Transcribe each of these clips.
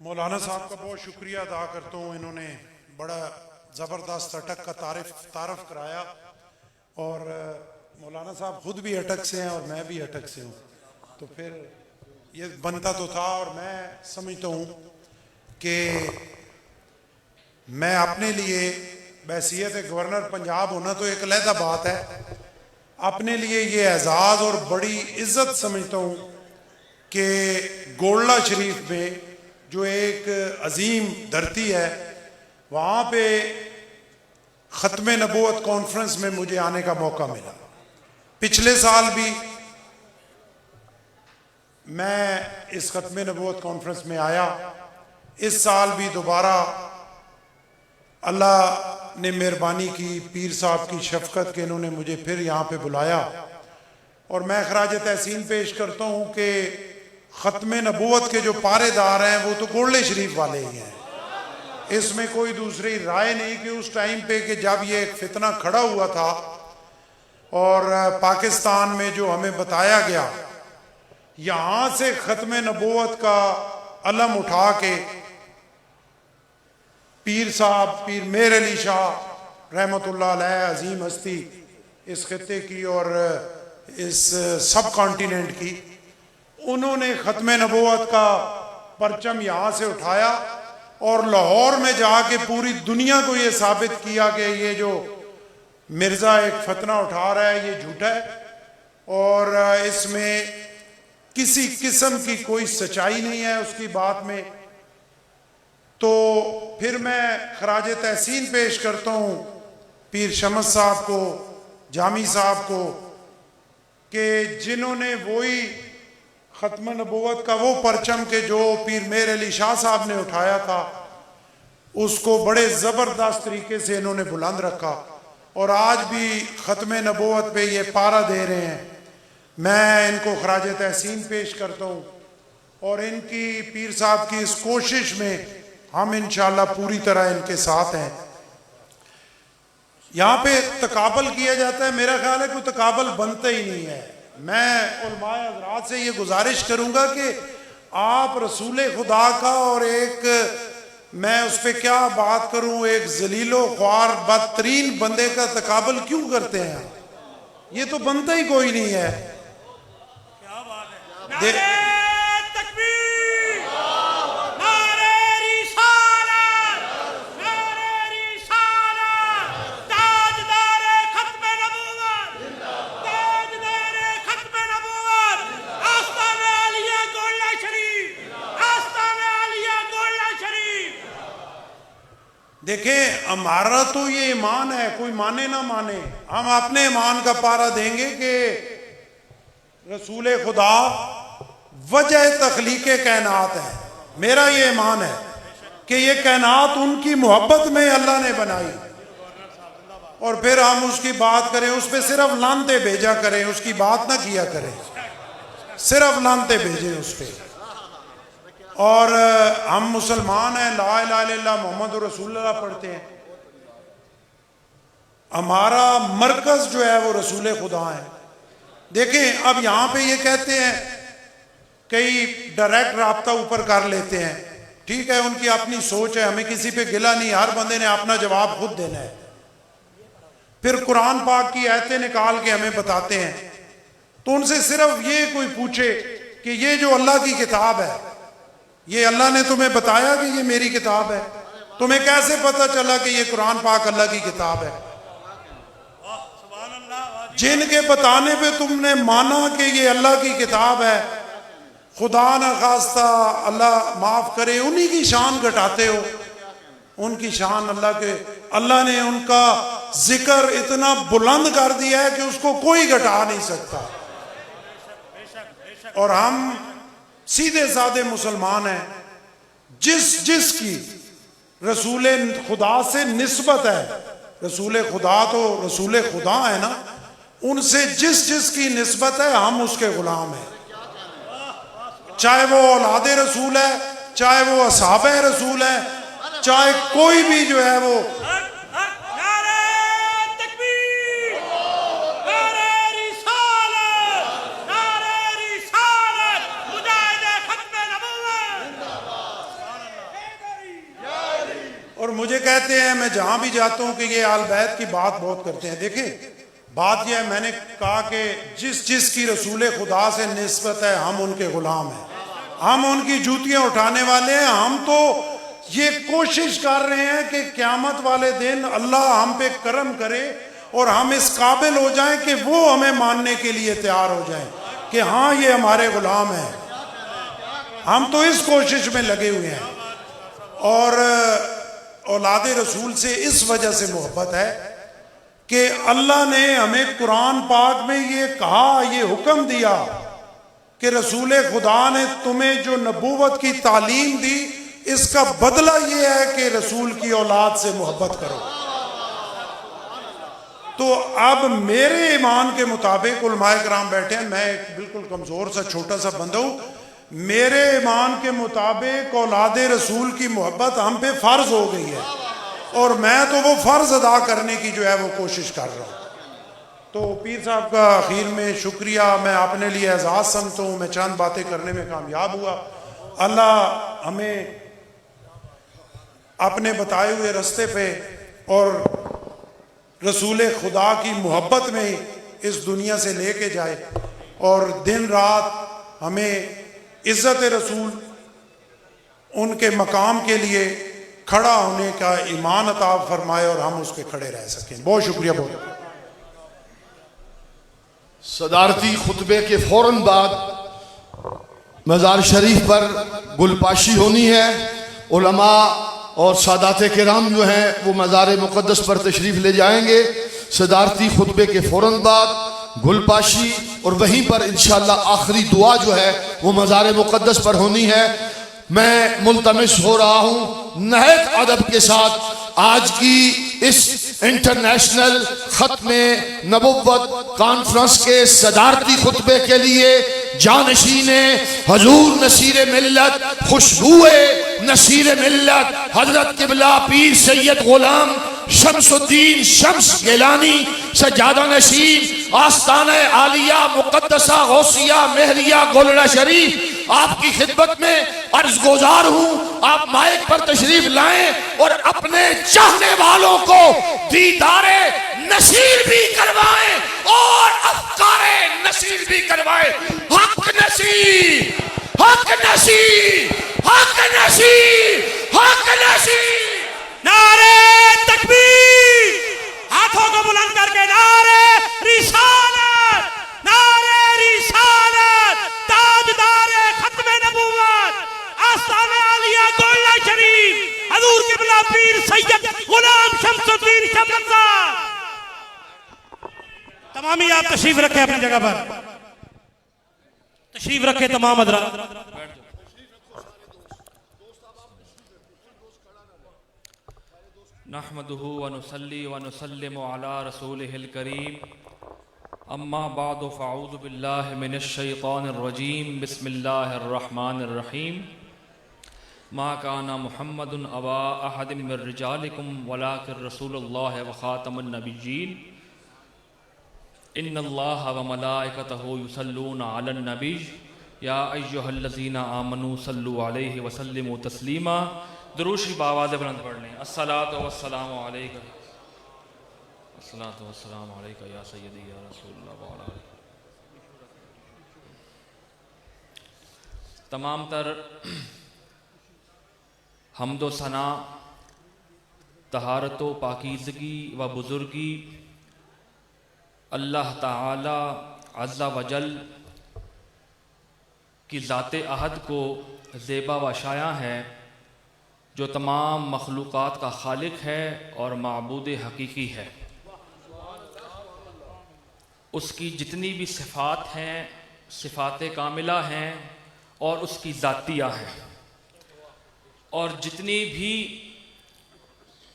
मौलाना साहब का बहुत शुक्रिया अदा करता हूँ। इन्होंने बड़ा ज़बरदस्त अटक का तारफ़ कराया और मौलाना साहब खुद भी अटक से हैं और मैं भी अटक से हूँ, तो फिर ये बनता तो था। और मैं समझता हूँ कि मैं अपने लिए बैसियत गवर्नर पंजाब होना तो एक अलहदा बात है, अपने लिए ये एजाज़ और बड़ी इज़्ज़त समझता हूँ कि गोल्डा शरीफ में जो एक अजीम धरती है, वहाँ पे ख़त्म नबूवत कॉन्फ्रेंस में मुझे आने का मौका मिला। पिछले साल भी मैं इस ख़त्म नबूवत कॉन्फ्रेंस में आया, इस साल भी दोबारा अल्लाह ने मेहरबानी की, पीर साहब की शफ़क़त के इन्होंने मुझे फिर यहाँ पे बुलाया और मैं खराज तहसीन पेश करता हूँ कि ख़त्म नबूवत के जो पारेदार हैं वो तो गोल्डे शरीफ वाले ही हैं। इसमें कोई दूसरी राय नहीं कि उस टाइम पे कि जब ये एक फितना खड़ा हुआ था और पाकिस्तान में जो हमें बताया गया, यहाँ से ख़त्म नबूवत का अलम उठा के पीर साहब, पीर मेर अली शाह रहमतुल्लाह अलैह, अजीम हस्ती इस खित्ते की और इस सब कॉन्टिनेंट की, उन्होंने ख़त्म नबूवत का परचम यहाँ से उठाया और लाहौर में जाके पूरी दुनिया को ये साबित किया कि ये जो मिर्ज़ा एक फतना उठा रहा है ये झूठा है और इसमें किसी किस्म की कोई सच्चाई नहीं है उसकी बात में। तो फिर मैं खराज तहसीन पेश करता हूँ पीर शमस साहब को, जामी साहब को, कि जिन्होंने वही ख़त्म नबूवत का वो परचम के जो पीर मेर अली शाह साहब ने उठाया था उसको बड़े ज़बरदस्त तरीके से इन्होंने बुलंद रखा और आज भी ख़त्म नबूवत पे ये पारा दे रहे हैं। मैं इनको खराज तहसीन पेश करता हूँ और इनकी पीर साहब की इस कोशिश में हम इंशाअल्लाह पूरी तरह इनके साथ हैं। यहाँ पे तकाबल किया जाता है, मेरा ख्याल है कोई तकाबल बनता ही नहीं है। मैं उलमाए हज़रात से ये गुजारिश करूँगा कि आप रसूल खुदा का और एक, मैं उस पर क्या बात करूँ, एक जलीलो ख्वार बदतरीन बंदे का तकाबल क्यों करते हैं? ये तो बनता ही कोई नहीं है। क्या बात है? देखें, हमारा तो ये ईमान है, कोई माने ना माने, हम अपने ईमान का पारा देंगे कि रसूल खुदा वजह तख्लीक कायनात है। मेरा ये ईमान है कि ये कायनात उनकी मोहब्बत में अल्लाह ने बनाई और फिर हम उसकी बात करें, उस पर सिर्फ लानते भेजा करें, उसकी बात ना किया करें, सिर्फ लानते भेजें उस पर। और हम मुसलमान हैं, ला इलाहा इल्लल्लाह मोहम्मद रसूलुल्लाह पढ़ते हैं। हमारा मरकज़ जो है वो रसूल खुदा है। देखें, अब यहाँ पे ये कहते हैं कई डायरेक्ट राब्ता ऊपर कर लेते हैं, ठीक है, उनकी अपनी सोच है, हमें किसी पे गिला नहीं, हर बंदे ने अपना जवाब खुद देना है। फिर कुरान पाक की आयतें निकाल के हमें बताते हैं, तो उनसे सिर्फ ये कोई पूछे कि ये जो अल्लाह की किताब है, ये अल्लाह ने तुम्हें बताया कि ये मेरी किताब है? तुम्हें कैसे पता चला कि ये कुरान पाक अल्लाह की किताब है? जिनके बताने पे तुमने माना कि ये अल्लाह की किताब है, खुदा न खास्ता अल्लाह माफ करे, उन्हीं की शान घटाते हो। उनकी शान अल्लाह के, अल्लाह ने उनका जिक्र इतना बुलंद कर दिया है कि उसको कोई घटा नहीं सकता। और हम सीधे साधे मुसलमान हैं, जिसकी रसूल खुदा से निस्बत है, रसूल खुदा तो रसूल खुदा है ना, उनसे जिसकी निस्बत है हम उसके गुलाम हैं। चाहे वो औलादे रसूल है, चाहे वो असहाबे रसूल है, चाहे कोई भी जो है वो और मुझे कहते हैं, मैं जहां भी जाता हूं कि ये आल बैत की बात बहुत करते हैं। देखिए बात यह है, मैंने कहा कि जिस जिसकी रसूल खुदा से निस्बत है हम उनके गुलाम हैं, हम उनकी जूतियां उठाने वाले हैं। हम तो ये कोशिश कर रहे हैं कि क़यामत वाले दिन अल्लाह हम पे करम करे और हम इस काबिल हो जाएं कि वो हमें मानने के लिए तैयार हो जाएं कि हाँ ये हमारे गुलाम हैं। हम तो इस कोशिश में लगे हुए हैं। और औलाद रसूल से इस वजह से मोहब्बत है कि अल्लाह ने हमें कुरान पाक में ये कहा, ये हुक्म दिया कि रसूल खुदा ने तुम्हें जो नबूवत की तालीम दी, इसका बदला ये है कि रसूल की औलाद से मोहब्बत करो। तो अब मेरे ईमान के मुताबिक उलमाए कराम बैठे हैं, मैं एक बिल्कुल कमजोर सा छोटा सा बंदा हूं, मेरे ईमान के मुताबिक औलाद रसूल की मोहब्बत हम पे फर्ज हो गई है और मैं तो वो फर्ज अदा करने की जो है वो कोशिश कर रहा हूं। तो पीर साहब का आखिर में शुक्रिया मैं अपने लिए एजाज समझता हूँ। मैं चंद बातें करने में कामयाब हुआ। अल्लाह हमें अपने बताए हुए रास्ते पे और रसूल खुदा की मोहब्बत में इस दुनिया से लेके जाए और दिन रात हमें इज्जत रसूल उनके मकाम के लिए खड़ा होने का ईमान अता फरमाए और हम उस पर खड़े रह सकें। बहुत शुक्रिया। बहुत सदारती खुतबे के फौरन बाद मज़ार शरीफ पर गुलपाशी होनी है। उलमा और सादात किराम जो हैं वो मज़ार मुक़द्दस पर तशरीफ़ ले जाएंगे। सदारती खुतबे के फौरन बाद गुलपाशी और वहीं पर इंशाअल्लाह आखिरी दुआ जो है वो मज़ार मुक़द्दस पर होनी है। मैं मुल्तमिस हो रहा हूँ नहायत अदब के साथ आज की इस इंटरनेशनल खत्मे नबुव्वत कॉन्फ्रेंस के सदारती खुतबे के लिए जानशीने हजूर नसीर मिल्लत खुशबुए नसीर मिल्लत हजरत किबला पीर सैयद गुलाम शमसुद्दीन शम्स गिलानी सजादा नशीन आस्ताना आलिया मुकद्दसा गौसिया मेहरिया गोलड़ा शरीफ आपकी खिदमत में अर्ज गुजार हूँ। आप माइक पर तशरीफ लाएं और अपने चाहने वालों को दीदारे नसीर भी करवाएं और अफकारे नसीर भी करवाएं। हक नसीर, हक नसीर, हक नसीर, हक नसीर। नारे तकबीर, हाथों को बुलंद करके नारे रिसालत, नारे रिसालत, ताजदारे खत्मे नबूवत आस्ताना आलिया गोलड़ा शरीफ हजूर किबला पीर सैयद गुलाम शमसुद्दीन शमसा। तमाम ही आप तशरीफ रखें अपनी जगह पर, तशरीफ रखें तमाम हज़रात। नहमदुहु व नुसल्ली व नुसल्लिमु अला रसूलिहिल करीम अम्मा बादु फ़अऊज़ु बिल्लाहि मिनश शैतानिर रजीम बिस्मिल्लाहिर रहमानिर रहीम मा काना मुहम्मदुन अबा अहदिम मिर रिजालिकुम वलाकिर रसूलुल्लाह व खातमुन नबिय्यीन इन्नल्लाह व मलाइकतहु युसल्लूना अलन नबी या अय्युहल्लज़ीना आमनू सल्लु अलैहि व सल्लिमू तस्लीमा। दुरूशी बावाज़ बुलंद पढ़ लें। अस्सलातु वस्सलामु अलैका, अस्सलातु वस्सलामु अलैका या सय्यदी या रसूलल्लाह व अला आलिहि। तमाम तर हम्दो सना तहारत व पाकीज़गी व बुज़ुर्गी अल्लाह ताला अज़्ज़ा वजल की ज़ाते अहद को ज़ेबा व शाया है, जो तमाम मखलूक़ात का खालिक है और माबूद हकीकी है। उसकी जितनी भी सिफ़ात हैं सिफ़ात कामिला हैं और उसकी ज़ातिया हैं, और जितनी भी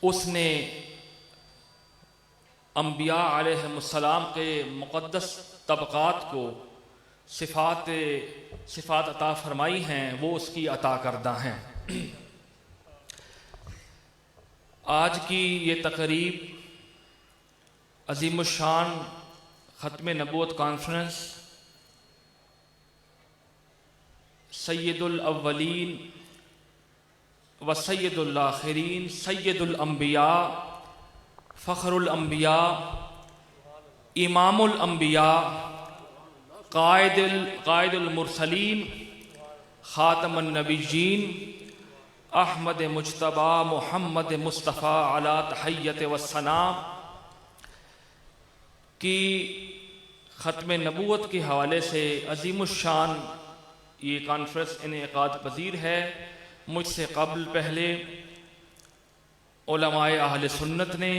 उसने अम्बिया अलैहिमुस्सलाम के मुक़द्दस तबक़ात को सिफ़ात अता फ़रमाई हैं वो उसकी अता करदा हैं। आज की ये तकरीब अज़ीमुश्शान ख़त्मे नबूवत कॉन्फ्रेंस सैयदुल अव्वलीन व सय्यदुल आखिरीन सय्यदुल अंबिया फ़ख्रुल अंबिया इमामुल अंबिया कायदुल मुरसलीन ख़ातमुन नबिय्यीन अहमद मुज्तबा मुहम्मद मुस्तफ़ा अला तहय्यत वस्सना की ख़त्म नबूवत के हवाले से अज़ीमुश्शान ये कॉन्फ्रेंस इनेकाद पजीर है। मुझसे कबल पहले उलमाए अहले सुन्नत ने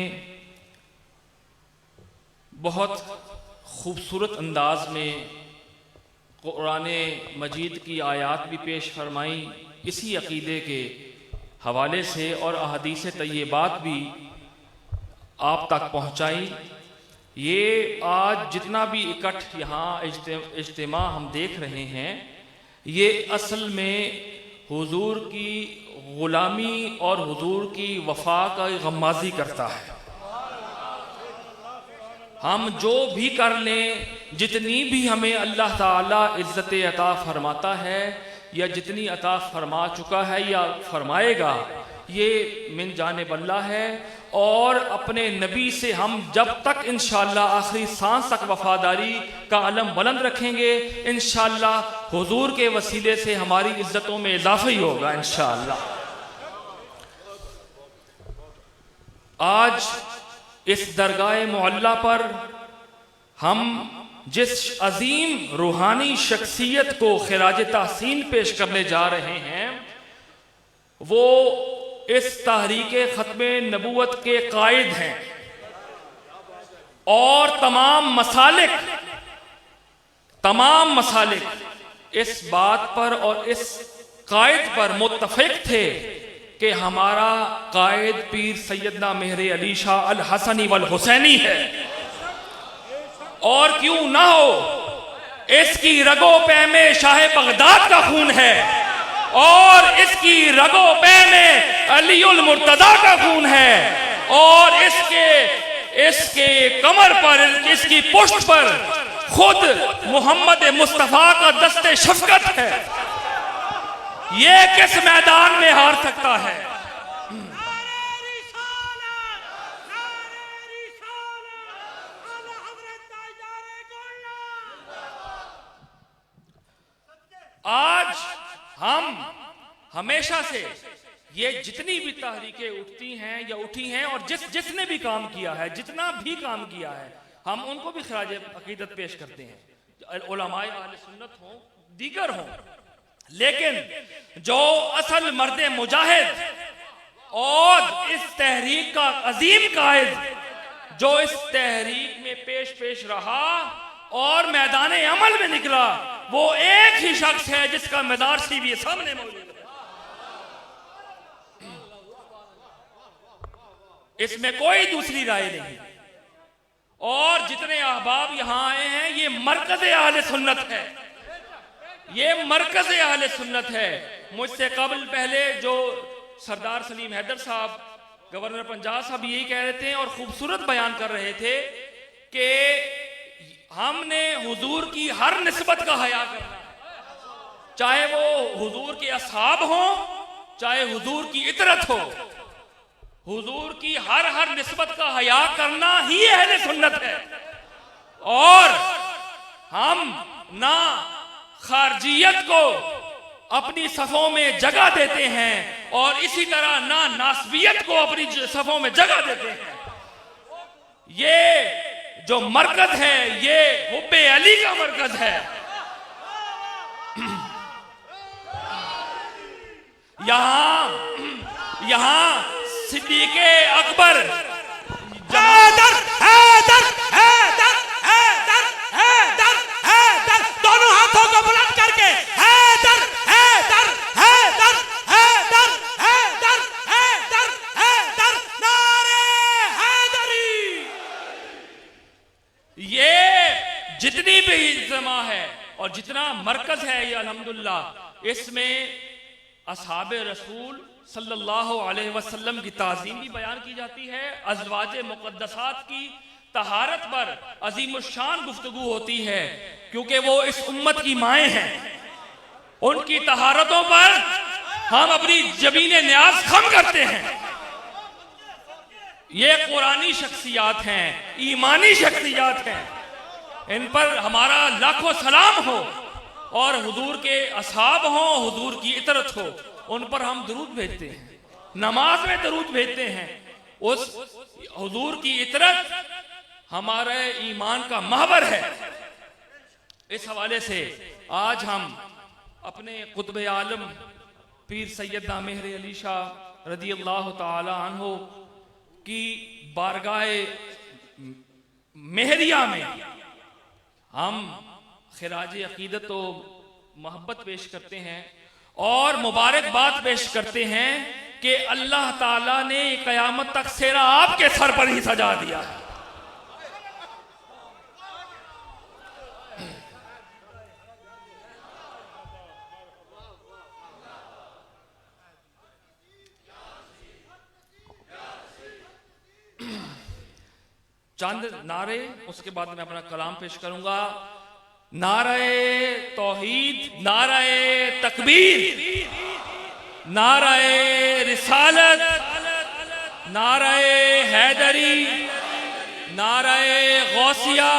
बहुत खूबसूरत अंदाज में कुरान मजीद की आयात भी पेश फरमाई इसी अकीदे के हवाले से, और अहदीस तय्यबात भी आप तक पहुँचाई। ये आज जितना भी इकट्ठ यहाँ इज्तिमा हम देख रहे हैं, ये असल में हुजूर की ग़ुलामी और हुजूर की वफा का गम्माज़ी करता है। हम जो भी कर लें, जितनी भी हमें अल्लाह ताला इज़्ज़त अता फरमाता है या जितनी अता फरमा चुका है या फरमाएगा, ये मिन जानिब अल्लाह है। और अपने नबी से हम जब तक इंशाअल्लाह आखिरी सांस तक वफादारी का अलम बुलंद रखेंगे, इंशाअल्लाह हुजूर के वसीले से हमारी इज्जतों में इजाफा ही होगा इंशाअल्लाह। आज इस दरगाह मुअल्ला पर हम जिस अजीम रूहानी शख्सियत को खिराज तहसीन पेश करने जा रहे हैं, वो इस तहरीके ख़त्मे नबूवत के कायद हैं और तमाम मसालिक इस बात पर और इस कायद पर मुत्तफ़िक थे कि हमारा कायद पीर सैयदना मेहर अली शाह अल हसनी वल हुसैनी है। और क्यों ना हो, इसकी रगो पे में शाह बगदाद का खून है और इसकी रगो पे में अलीउल मुर्तदा का खून है और इसके कमर पर, इसकी पुष्ट पर खुद मोहम्मद मुस्तफ़ा का दस्ते शफ़क़त है। ये किस मैदान में हार सकता है? आज हम हमेशा से ये जितनी भी तहरीकें उठती हैं या उठी हैं और जिसने भी काम किया है, जितना भी काम किया है, हम उनको भी खराज अकीदत पेश करते हैं, उलमाए अहले सुन्नत हों, दीगर हों। लेकिन जो असल मर्द मुजाहिद और इस तहरीक का अजीम कायद, जो इस तहरीक में पेश रहा और मैदान अमल में निकला, वो एक ही शख्स है जिसका मदार सीबी सामने मौजूद है। इसमें कोई दूसरी राय नहीं। और जितने अहबाब यहां आए हैं, ये मरकज़ अहले सुन्नत है, ये मरकज़ अहले सुन्नत है। मुझसे कबल पहले जो सरदार सलीम हैदर साहब, गवर्नर पंजाब साहब, यही कह रहे थे और खूबसूरत बयान कर रहे थे कि हमने हुजूर की हर निस्बत का हया करना है, चाहे वो हुजूर के असहाब हो, चाहे हुजूर की इतरत हो। हुजूर की हर निस्बत का हया करना ही अहले सुन्नत है। और हम ना खारजियत को अपनी सफ़ों में जगह देते हैं और इसी तरह ना नासबियत को अपनी सफ़ों में जगह देते हैं। ये जो मरकज है, ये हुब्बे अली का मरकज है। यहां सिद्दीक़े अकबर दोनों हाथों को बुलंद करके हैदर हैदर हैदर हैदर हैदर हैदर हैदर नारे हैदरी। ये जितनी भी इज्तिमा है और जितना मरकज है, ये अल्हम्दुलिल्लाह इसमें असहाबे रसूल सल्लल्लाहु अलैहि वसल्लम की ताज़ीम भी बयान की जाती है। अज़वाजे मुक़द्दसात की तहारत पर अज़ीमुश्शान गुफ्तगू होती है, क्योंकि वो इस उम्मत की माएँ हैं। उनकी तहारतों पर हम अपनी जबीने न्याज खम करते हैं। ये कुरानी शख्सियात हैं, ईमानी शख्सियात हैं, इन पर हमारा लाखों सलाम हो और हुजूर के असहाब हो, हुजूर की इतरत हो, उन पर हम दरूद भेजते हैं, नमाज में दरूद भेजते हैं। उस हुजूर की इतरत हमारे ईमान का महवर है। इस हवाले से आज हम अपने कुतुब आलम पीर सैयदना मेहर अली शाह रज़ी अल्लाह ताला अन्हो की बारगाहे मेहरिया में हम खिराज अकीदत व मोहब्बत पेश करते हैं और मुबारकबाद पेश करते हैं कि अल्लाह ताला ने क़यामत तक सेरा आपके सर पर ही सजा दिया है। चंद नारे, उसके बाद मैं अपना कलाम पेश करूंगा। नारे तौहीद, नारे तकबीर, नारे रिसालत, नारे हैदरी, नारे गौसिया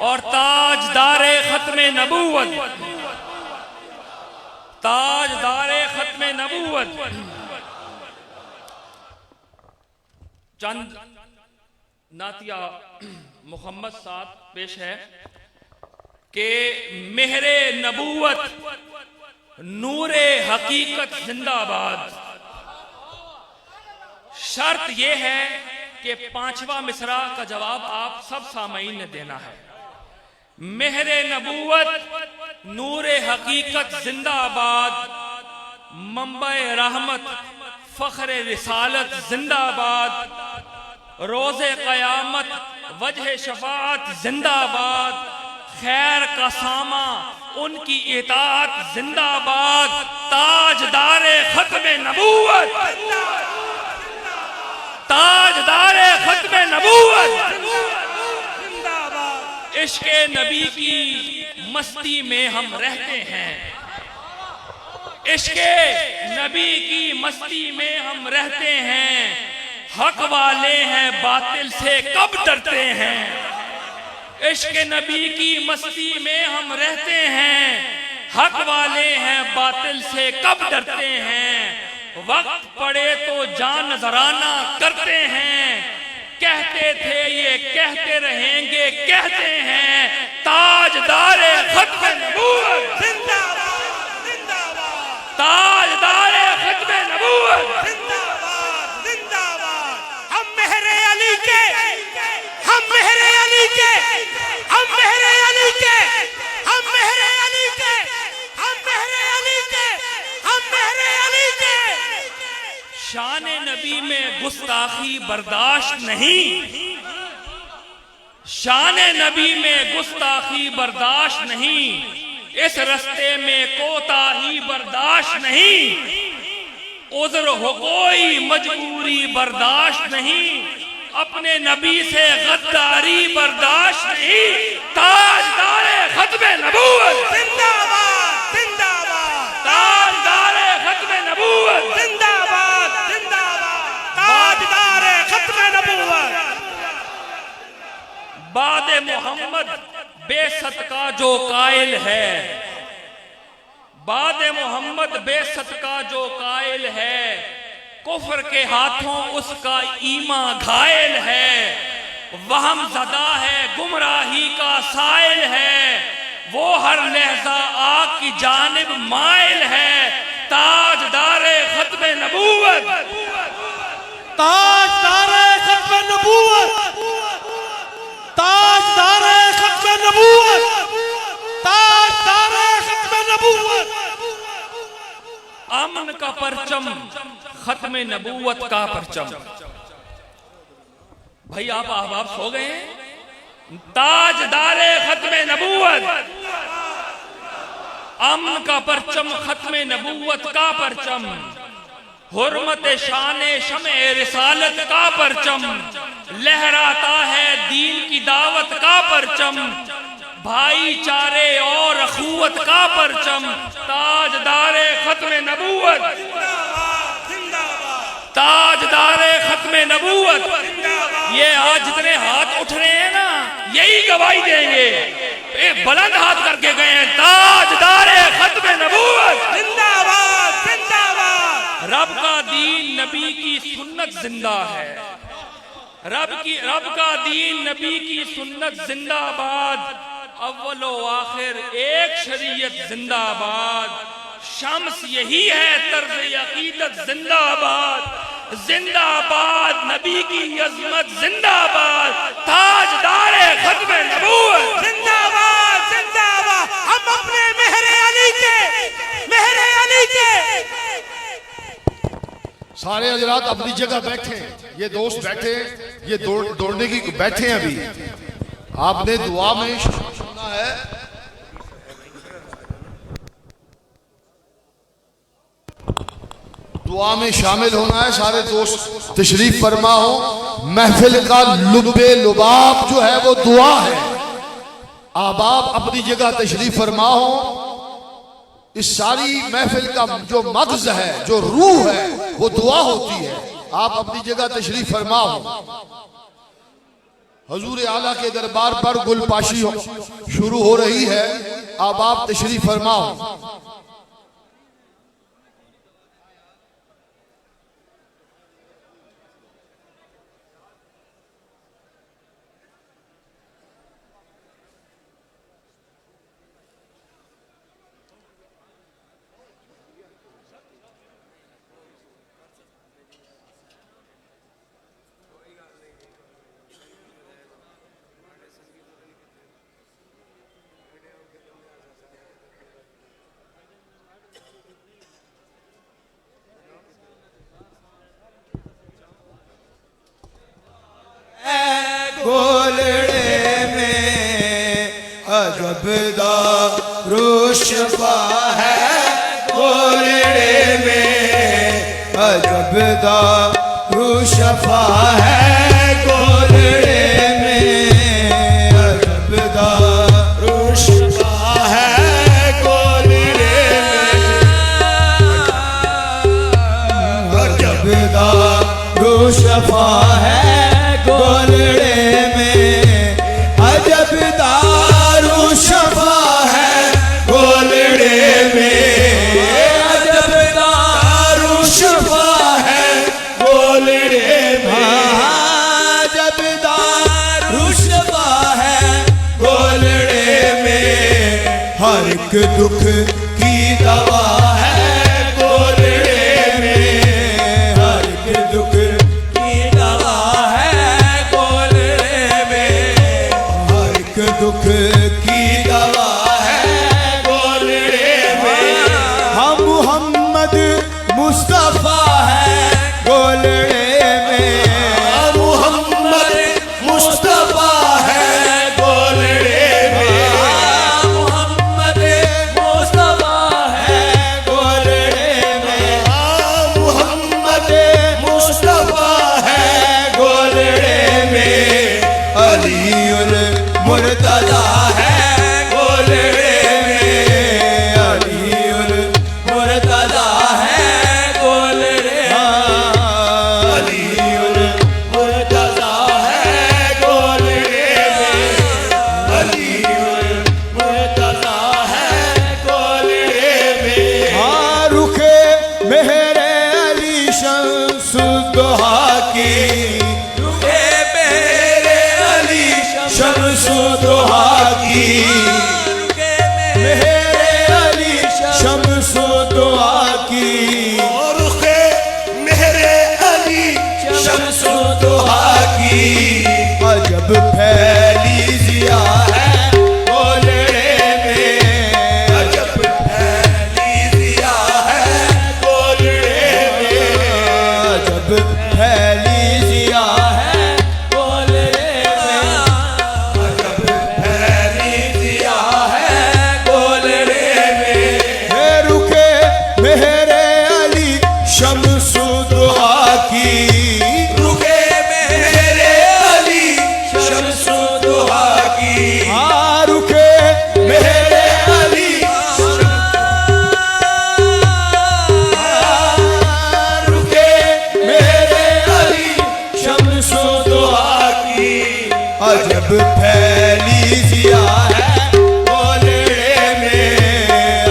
और ताजदारे खत्मे नबूवत, ताजदारे खत्मे नबूवत। चंद नातिया मोहम्मद साहब पेश है कि मेहरे नबूवत नूरे हकीकत जिंदाबाद। शर्त यह है कि पांचवा मिसरा का जवाब आप सब सामईन ने देना है। मेहरे नबूवत नूरे हकीकत जिंदाबाद, मंबे रहमत फख्र रिसालत जिंदाबाद, रोज़े क़यामत वजह शफाअत जिंदाबाद, खैर का सामा उनकी इताअत जिंदाबाद, ताजदारे खत्मे नबूवत, ताजदारे खत्मे नबूवत जिंदाबाद। इश्क़े नबी की मस्ती में हम रहते हैं, इश्क़े नबी की मस्ती में हम रहते हैं। हक वाले हैं बातिल से कब डरते हैं। इश्क़ नबी की मस्ती में हम रहते हैं, हक वाले हैं बातिल से कब डरते हैं। वक्त पड़े तो जान नजराना करते हैं, कहते थे ये कहते रहेंगे कहते हैं। ताजदारे खत्मे नबूवत जिंदाबाद, जिंदाबाद, ताजदारे खत्मे नबूवत जिंदाबाद, जिंदाबाद। हम मेहरे अली के, हम मेहरे अली के, हम मेहरे अली के, हम मेहरे अली के, हम मेहरे अली के, हम मेहरे अली के। शान नबी में गुस्ताखी बर्दाश्त नहीं, शान नबी में गुस्ताखी बर्दाश्त नहीं, इस रास्ते में कोताही बर्दाश्त नहीं। उज़्र हो कोई मजबूरी बर्दाश्त नहीं, अपने नबी से गद्दारी बर्दाश्त नहीं। ताजदारे खत्मे नबूवत जिंदाबाद, जिंदाबाद, ताजदारे खत्मे नबूवत जिंदाबाद, जिंदाबाद, ताजदारे खत्मे नबूवत। बादे मोहम्मद बेसत का जो कायल है, बादे मोहम्मद बेसत का जो कायल है, कुफ्र के हाथों उसका ईमा घायल है। वहम ज़दा है गुमराही का साइल है, वो हर लहजा आग की जानिब माइल है। ताजदारे खत्मे नबूवत, ताजदारे खत्मे नबूवत, ताजदारे खत्मे नबूवत, ताजदारे खत्मे नबूवत। अमन का परचम खत्मे नबूवत का परचम। भाई आप अहबाब सो गए हैं। ताजदारे खत्मे नबूवत, अमन का परचम खत्मे नबूवत का परचम, हुर्मत शाने शमे रिसालत का परचम, लहराता है दीन की दावत का परचम। भाईचारे और अखुवत का परचम, ताजदारे खत्मे नबूवत, ताजदारे खत्मे नबूवत। ये आज जितने हाथ उठ रहे हैं ना, यही गवाही देंगे। एक बुलंद हाथ करके गए हैं, ताजदारे खत्मे नबूवत जिंदाबाद जिंदाबाद। रब का दीन नबी की सुन्नत जिंदा है, रब का दीन नबी की सुन्नत जिंदाबाद। अव्वलो आखिर एक शरीयत जिंदाबाद। शम्स यही है तर्ज़ अक़ीदत जिंदाबाद जिंदाबाद। नबी की अज़मत जिंदाबाद, ताजदारे खत्मे नबूवत जिंदाबाद जिंदाबाद। हम अपने मेहरे अली के सारे हजरात अपनी जगह बैठे, ये दोस्त बैठे, ये दौड़ने की बैठे हैं अभी। आपने दुआ में सुना है, दुआ में शामिल होना है। सारे दोस्त तशरीफ फरमा हो। महफिल का लुब्बे लुबाब जो है वो दुआ है। आबाब अपनी जगह तशरीफ फरमा हो। इस सारी महफिल का जो मग़ज़ है, जो रूह है, वो दुआ होती है। आप अपनी जगह तशरीफ फरमा हो। हजूर आला के दरबार पर गुलपाशी शुरू हो रही है। अब आप तशरीफ फरमा हो। गोलड़े में अजबदा रुशफा है, गोलड़े में अजबदा रुशफा है, गोलड़े में अजबदा रुशफा है, गोलड़े में अजबदा रुशफा है, गोलड़े में अजब दारू शफा है, गोलड़े में अजब दारू शफा है, गोलड़े में अजब दारू शफा है, गोलड़े में हर एक दुख की दवा है, गोलड़े में हर एक दुख दुख की दवा है, गोलड़े में हम मोहम्मद मुस्तफा है, गोलड़े में मोहम्मद मुस्तफा है, गोलड़े में मोहम्मद मुस्तफा है, गोलड़े में मोहम्मद मुस्तफा है, गोलड़े में अलीउल मुर्तज़ा है, गोलड़े में अलीउल मुर्तज़ा है, गोलड़े अलीउल मुर्तज़ा है, गोलड़े में अलीउल मुर्तज़ा है, गोलड़े में हाँ रुखे मेहरे अली शम्सुद्दोहा की, शम्सुद्दोहा की, मेरे अली शम्सुद्दोहा की, और मेरे अली शम्सुद्दोहा की अजब फैली ज़िया है, गोलड़े में अजब फैली ज़िया है, गोलड़े में अजब फैली ज़िया है, गोलड़े में मेरे अली शम्सुद्दोहा की, रुके मेरे अली शम्सुद्दोहा की, हाँ रुके फैली जिया है गोलड़े में,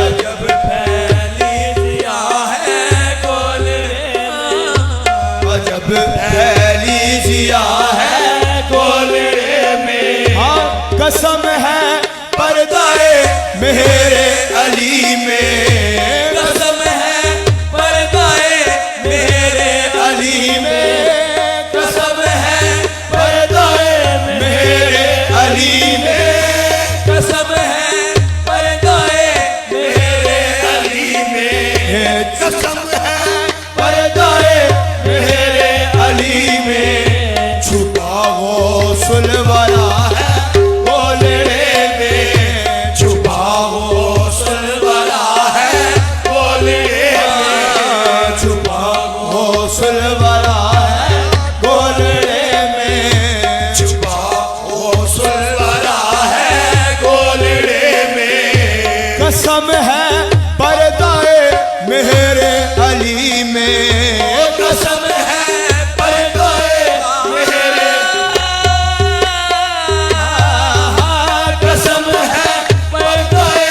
अजब फैली जिया है गोलड़े में, अजब फैली जिया है गोलड़े में। हाँ कसम है पर्दाए मेरे अली में, कसम है पर्दाए मेरे अली में, कसम है पर्दाए मेरे अली में, कसम है पर्दाए मेरे अली में, कसम है पर्दाए मेरे अली में। छुपा गौसल वाला है गोलड़े में, छुपा गौसल वाला है गोलड़े में, छुपा गौसल वाला है गोलड़े में, छुपा गौसल वाला है गोलड़े में। कसम है पर्दाए मेरे अली में, कसम है पर्दाए मेरे, कसम है पर्दाए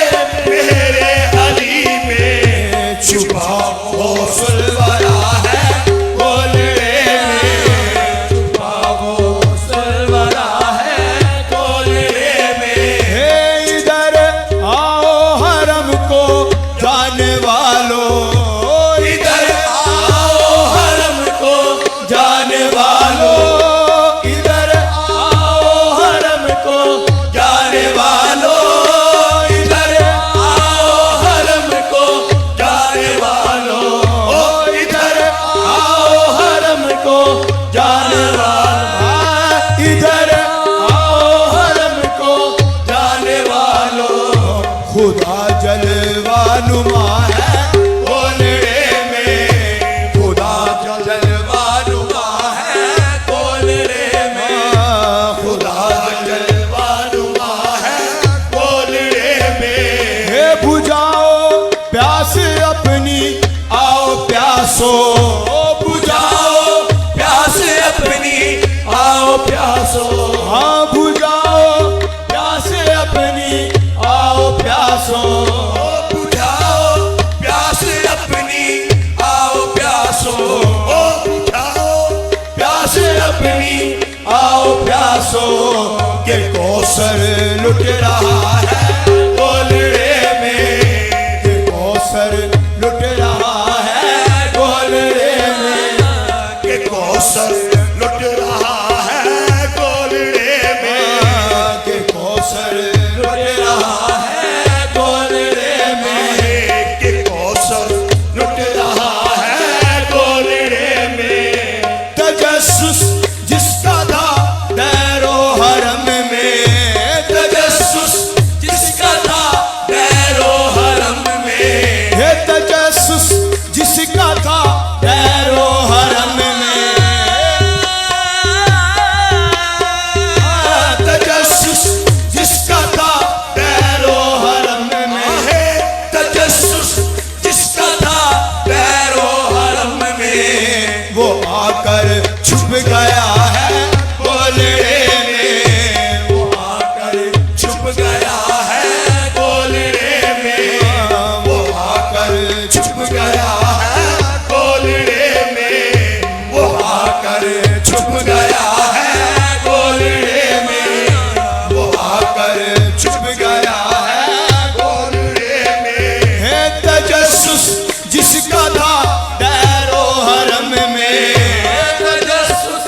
मेरे अली में। छुपा गौसल वाला है गोलड़े में, छुपा गौसल वाला है गोलड़े में। इधर आओ हरम को जाने वालों, इधर आओ हरम को जाने वालों, इधर आओ हरम को जाने वालों, इधर आओ हरम को जाने वालों, इधर आओ हरम को जाने वालों, इधर आओ हरम को जाने वालों। खुदा जलवा नुमा है गोलड़े में, खुदा जलवा नुमा है गोलड़े में, खुदा जलवा नुमा है गोलड़े में। हे बुझाओ प्यास अपनी आओ प्यासो, बुझाओ प्यास अपनी आओ प्यासो, हाँ बुझाओ प्यास अपनी आओ प्यासो, बुझाओ प्यास अपनी आओ प्यासो, बुझाओ प्यास अपनी आओ प्यासो। के कौसर लुट रहा है गोलड़े में, के कौसर लुट रहा है गोलड़े में, के कौसर लुट रहा है गोलड़े में, के कौसर लुट रहा है गोलड़े में, के कौसर लुट रहा है गोलड़े में। तजस्सुस जिसका था दैरो हरम में, तजस्सुस जिसका था दैरो हरम में, हे तजस्सुस जिसका था दैरो हरम में, तजस्सुस जिसका था दैरो हरम में, हे तजस्सुस जिसका था दैरो हरम में। वो आकर छुप गया है गोलड़े में, वो आकर छुप गया है गोलड़े में, वो आकर छुप गया है गोलड़े में, वो आकर छुप गया है गोलड़े में, वो आकर छुप गया है गोलड़े में। है तजस्सुस जिसका था दैरो हरम में, तजस्सुस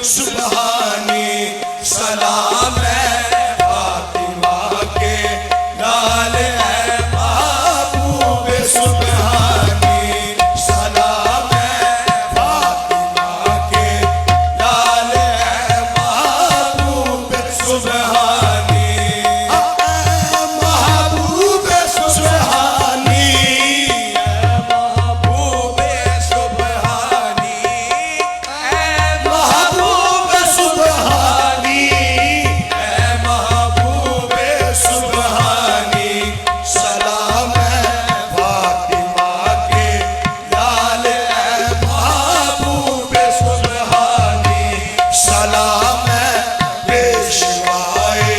सुबहानी सलाम है फातिमा के लाल है महबूब सुबहानी सलाम है फातिमा के लाल है महबूब सुबहानी महबूब सुबहानी महबूब सुबहानी महबूब सुबहानी महबूब सुबहानी सलाम है फातिमा के लाल है महबूब सुबहानी सलाम है पेशवाए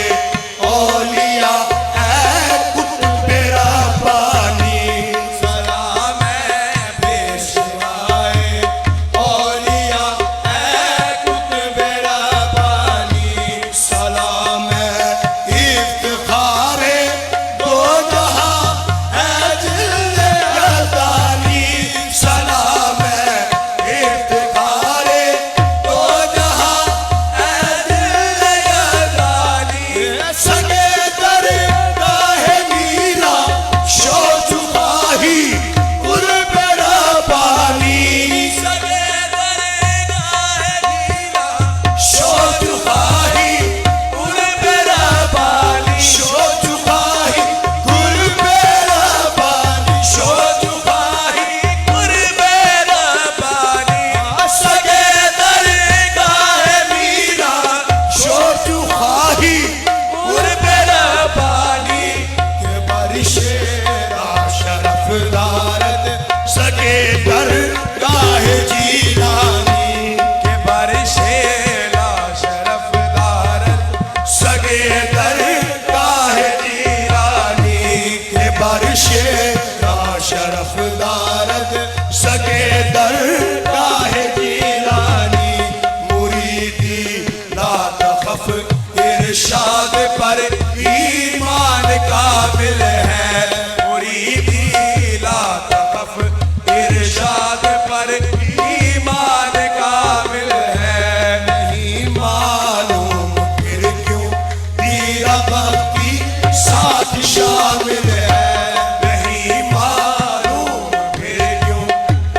औलिया है कुतुब रब्बानी सलाम है पेशवाए औलिया है कुतुब रब्बानी सलाम है इफ्तिखारे दो जहां है जिल्ले गदानी सलाम है इफ्तिखारे दो जहां है जिल्ले गदानी सगे दरगाह मीरा शो चुकाही कुर्ब रब्बानी सगे दरगाह मीरा शो चुकाही कुर्ब रब्बानी शो चुकाही कुर्ब रब्बानी शो चुकाही कुर्ब रब्बानी सगे दरगाह मीरा शो चुकाही कुर्ब रब्बानी के बारिशे शरफ दारद सगे दरगाह जीलानी के बारिशे शरफ दारद सगे दरगाह जीलानी के बारिशे शरफ दारद सगे दरगाह जीलानी मुरीदी ला तखफ इरशाद पर ईमान काबिल है मुरीदी ला तखफ इरशाद पर ईमान काबिल है नहीं मालूम फिर क्यों तेरा भक्ति साथ शामिल है नहीं मालूम फिर क्यों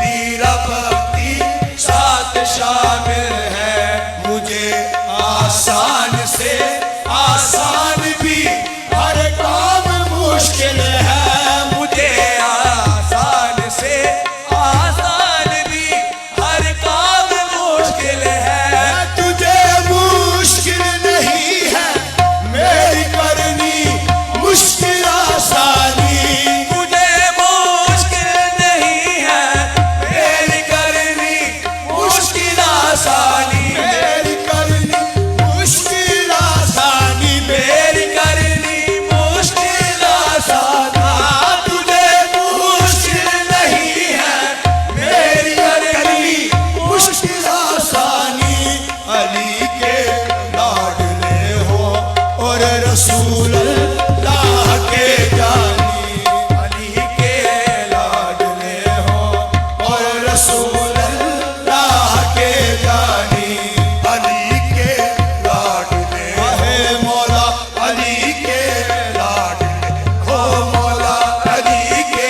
तेरा भक्ति साथ शामिल है मुझे आसान से आसान भी हर काम मुश्किल है मुझे आसान से आसान भी हर काम मुश्किल है तुझे मुश्किल नहीं है मेरी करनी मुश्किल आसानी तुझे मुश्किल नहीं है मेरी करनी मुश्किल आसानी मेरी करनी मुश्किल आसानी मेरी करनी मुश्किल आसानी तुझे मुश्किल नहीं है मेरी करनी मुश्किल आसानी अली के लाडले हो और रसूल अल्लाह के जानी अली के लाडले हो और रसूल अल्लाह के जानी अली के लाडले है मौला अली के लाडले हो मौला अली के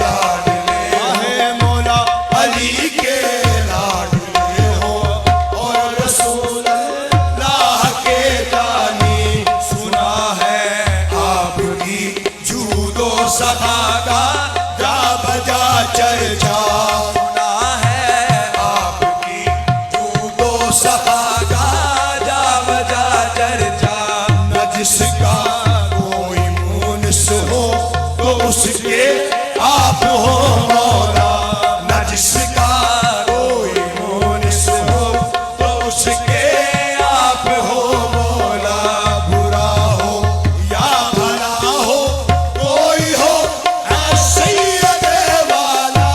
लाडले है मौला अली के लाडले हो और रसूल अल्लाह के जानी सुना है आपकी जूदो सखा का जा बजा चर्चा सुना है आपकी जूदो सखा का जा बजा चर्चा न जिसका कोई मुनस हो तो उसके आप हो मौला न जिसका कोई मुनस हो तो उसके आप हो मौला बुरा हो या भला हो कोई हो ऐ सैयद वाला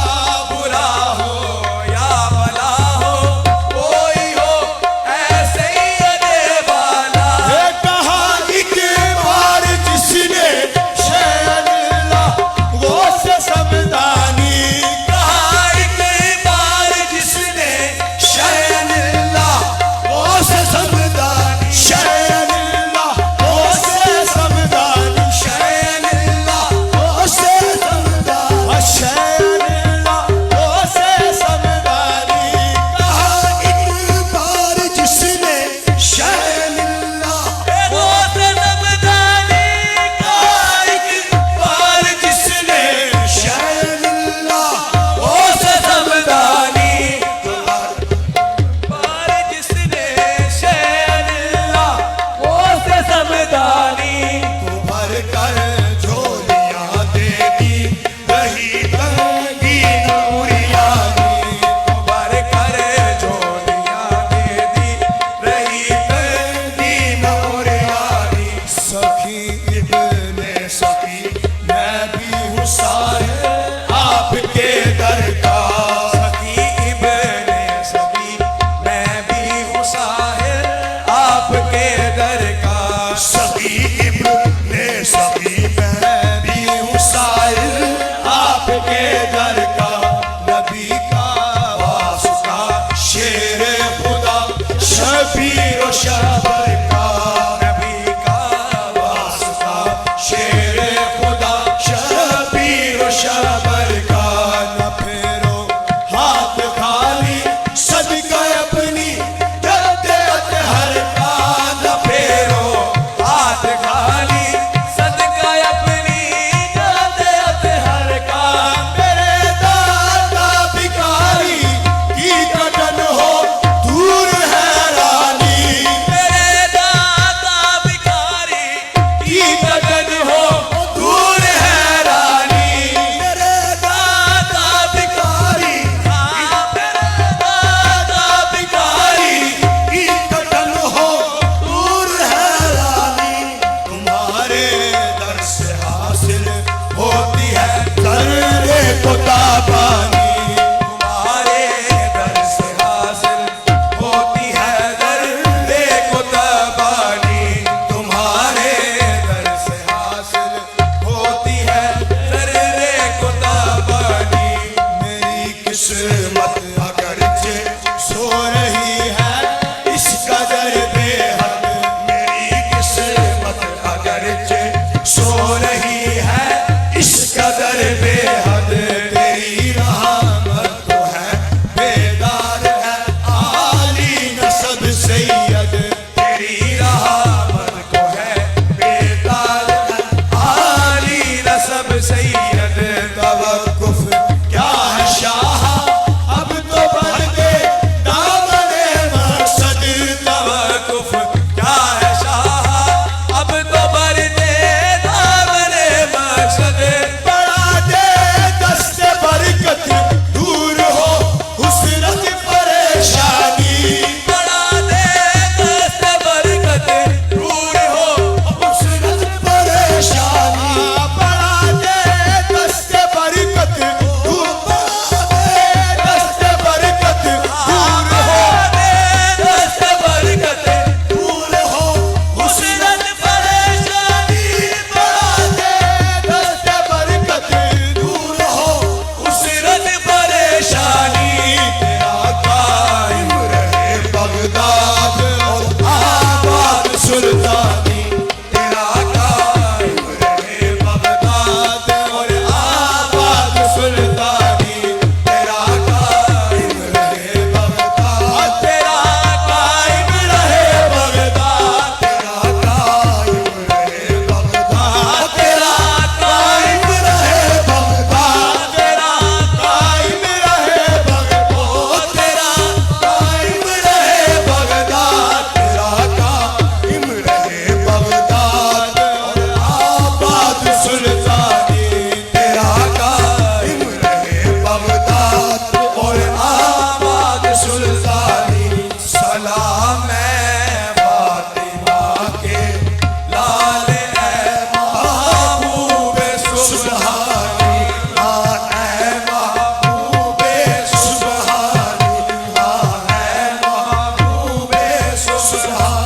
बुरा हो या भला हो कोई हो शबीर व शबर का नबी का वास्ता शेर खुदा शबीर व शबर का न फेरो हाथ खाली सदका अपनी जद्दत हर का न फेरो हाथ खाली सदका अपनी जद्दत हर का मेरे दाता भिखारी की कटन हो दूर हैरानी मेरे दाता भिखारी की कटन हो दूर हैरानी मेरे दाता भिखारी मेरे दाता भिखारी की कटन हो दूर हैरानी तुम्हारे दर से हासिल होती है दर्रे को ताबानी तुम्हारे दर से हासिल होती है दर्रे को ताबानी तुम्हारे दर से हासिल होती है दर्रे को ताबानी मेरी किस्मत अगरचे सो रही है इस कदर बेहद मेरी किस्मत अगरचे सो रही है इस कदर बेहद तेरी रहमत तो है बेदार है आली नसब सैयद तेरी रहमत को है बेदार है आली नसब सैयद तवक्कुफ क्या है शाह अब तो बढ़ दे दामने मकसद तवक्कुफ क्या है शाह अब तो बढ़ दे दामने मकसद बढ़ा दे दस्ते बरकत दूर हो हुस्नत परेशानी बढ़ा दे दस्ते बरकत दूर हो हुस्नत परेशानी बढ़ा दे दस्ते बरकत दूर दस्ते बरकत दूर हो दस्ते बरकत दूर हो हुस्नत परेशानी बढ़ा दे दस्ते बरकत दूर हो हुस्नत परेशानी तेरा कायम रहे बगदाद और आबाद सुल्तानी तेरा कायम रहे बगदाद और आबाद सुल्तानी तेरा कायम रहे बगदाद तेरा कायम रहे बगदाद तेरा कायम रहे बगदाद तेरा कायम रहे बगदाद तेरा कायम रहे बगदाद तेरा कायम रहे बगदाद तेरा कायम रहे बगदाद और आबाद सुल्तानी तेरा कायम रहे बगदाद और आबाद सुल्तानी सलाम है फातिमा के लाल ए महबूब सुबहानी है महबूब सुबहानी है महबूब सुबहानी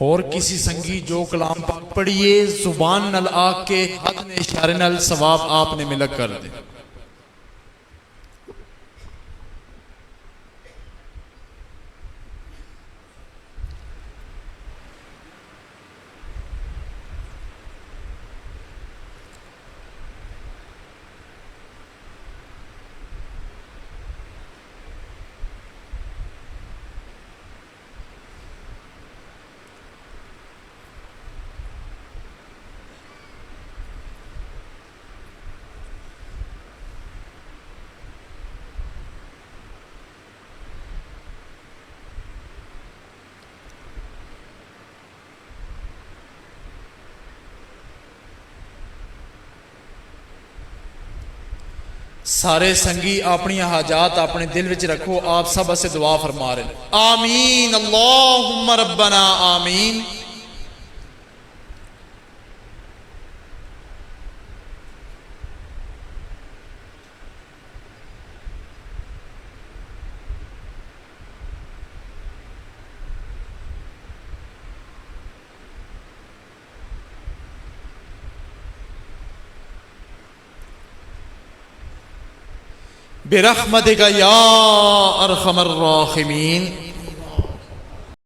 और किसी संगी जो कलाम पाक पढ़िए जुबान नल आग के हद ने इशारे नल सवाब आपने मिलक कर दे। सारे संगी अपनी हाजात अपने दिल विच रखो। आप सब असे दुआ फरमा रहे आमीन अल्लाहुम्मा रब्बना आमीन। बिरहमतिका या अरहमर राहिमीन।